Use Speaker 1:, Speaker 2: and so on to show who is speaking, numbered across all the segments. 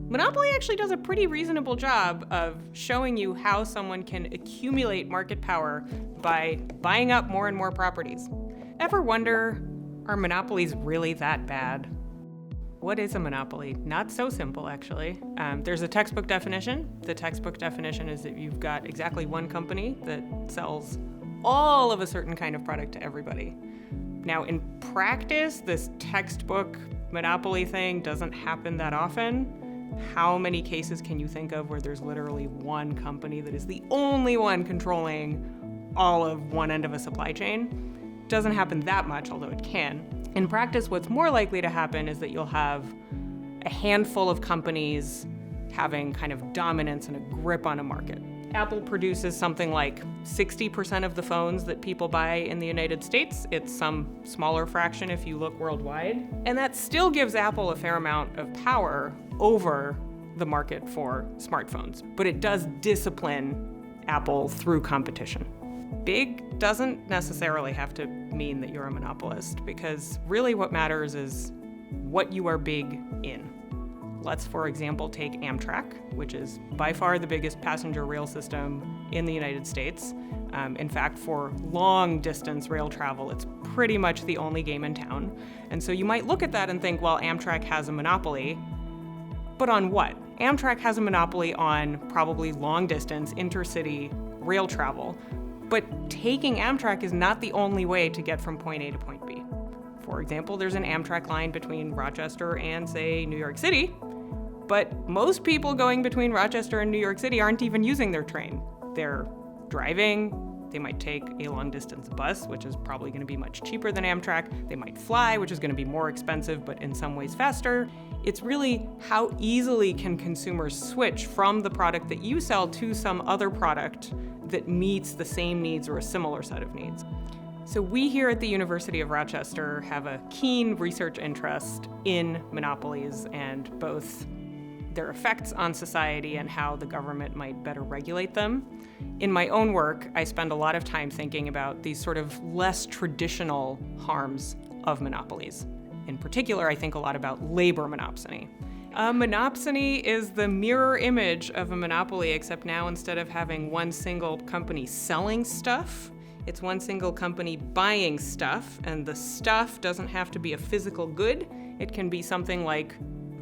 Speaker 1: Monopoly actually does a pretty reasonable job of showing you how someone can accumulate market power by buying up more and more properties. Ever wonder, are monopolies really that bad? What is a monopoly? Not so simple, actually. There's a textbook definition. The textbook definition is that you've got exactly one company that sells all of a certain kind of product to everybody. Now, in practice, this textbook monopoly thing doesn't happen that often. How many cases can you think of where there's literally one company that is the only one controlling all of one end of a supply chain? Doesn't happen that much, although it can. In practice, what's more likely to happen is that you'll have a handful of companies having kind of dominance and a grip on a market. Apple produces something like 60% of the phones that people buy in the United States. It's some smaller fraction if you look worldwide. And that still gives Apple a fair amount of power over the market for smartphones. But it does discipline Apple through competition. Big doesn't necessarily have to mean that you're a monopolist, because really what matters is what you are big in. Let's, for example, take Amtrak, which is by far the biggest passenger rail system in the United States. In fact, for long-distance rail travel, it's pretty much the only game in town. And so you might look at that and think, well, Amtrak has a monopoly. But on what? Amtrak has a monopoly on probably long-distance, intercity rail travel. But taking Amtrak is not the only way to get from point A to point B. For example, there's an Amtrak line between Rochester and, say, New York City, but most people going between Rochester and New York City aren't even using their train. They're driving, they might take a long-distance bus, which is probably going to be much cheaper than Amtrak. They might fly, which is going to be more expensive, but in some ways faster. It's really how easily can consumers switch from the product that you sell to some other product that meets the same needs or a similar set of needs. So we here at the University of Rochester have a keen research interest in monopolies and both their effects on society and how the government might better regulate them. In my own work, I spend a lot of time thinking about these sort of less traditional harms of monopolies. In particular, I think a lot about labor monopsony. A monopsony is the mirror image of a monopoly, except now instead of having one single company selling stuff, it's one single company buying stuff, and the stuff doesn't have to be a physical good. It can be something like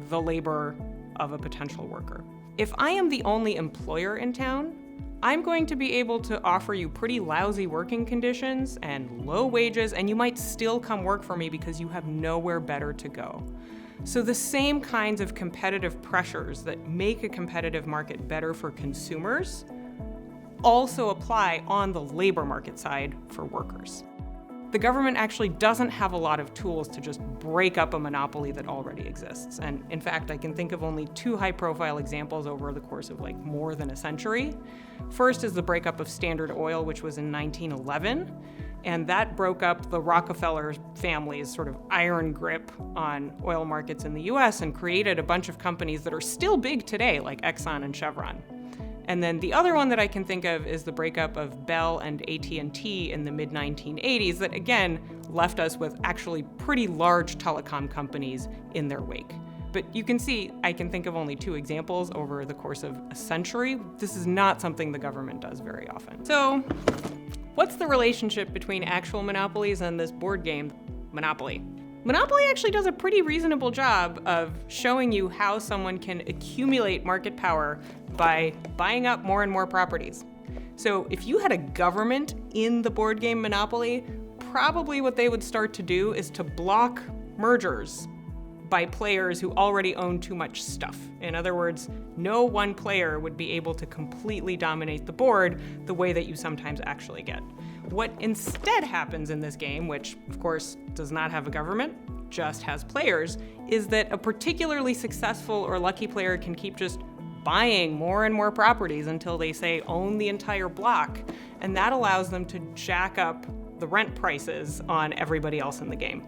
Speaker 1: the labor of a potential worker. If I am the only employer in town, I'm going to be able to offer you pretty lousy working conditions and low wages, and you might still come work for me because you have nowhere better to go. So the same kinds of competitive pressures that make a competitive market better for consumers also apply on the labor market side for workers. The government actually doesn't have a lot of tools to just break up a monopoly that already exists. And in fact, I can think of only two high-profile examples over the course of more than a century. First is the breakup of Standard Oil, which was in 1911. And that broke up the Rockefeller family's sort of iron grip on oil markets in the US and created a bunch of companies that are still big today, like Exxon and Chevron. And then the other one that I can think of is the breakup of Bell and AT&T in the mid-1980s that, again, left us with actually pretty large telecom companies in their wake. But you can see, I can think of only two examples over the course of a century. This is not something the government does very often. So, what's the relationship between actual monopolies and this board game, Monopoly? Monopoly actually does a pretty reasonable job of showing you how someone can accumulate market power by buying up more and more properties. So if you had a government in the board game Monopoly, probably what they would start to do is to block mergers by players who already own too much stuff. In other words, no one player would be able to completely dominate the board the way that you sometimes actually get. What instead happens in this game, which of course does not have a government, just has players, is that a particularly successful or lucky player can keep just buying more and more properties until they, say, own the entire block, and that allows them to jack up the rent prices on everybody else in the game.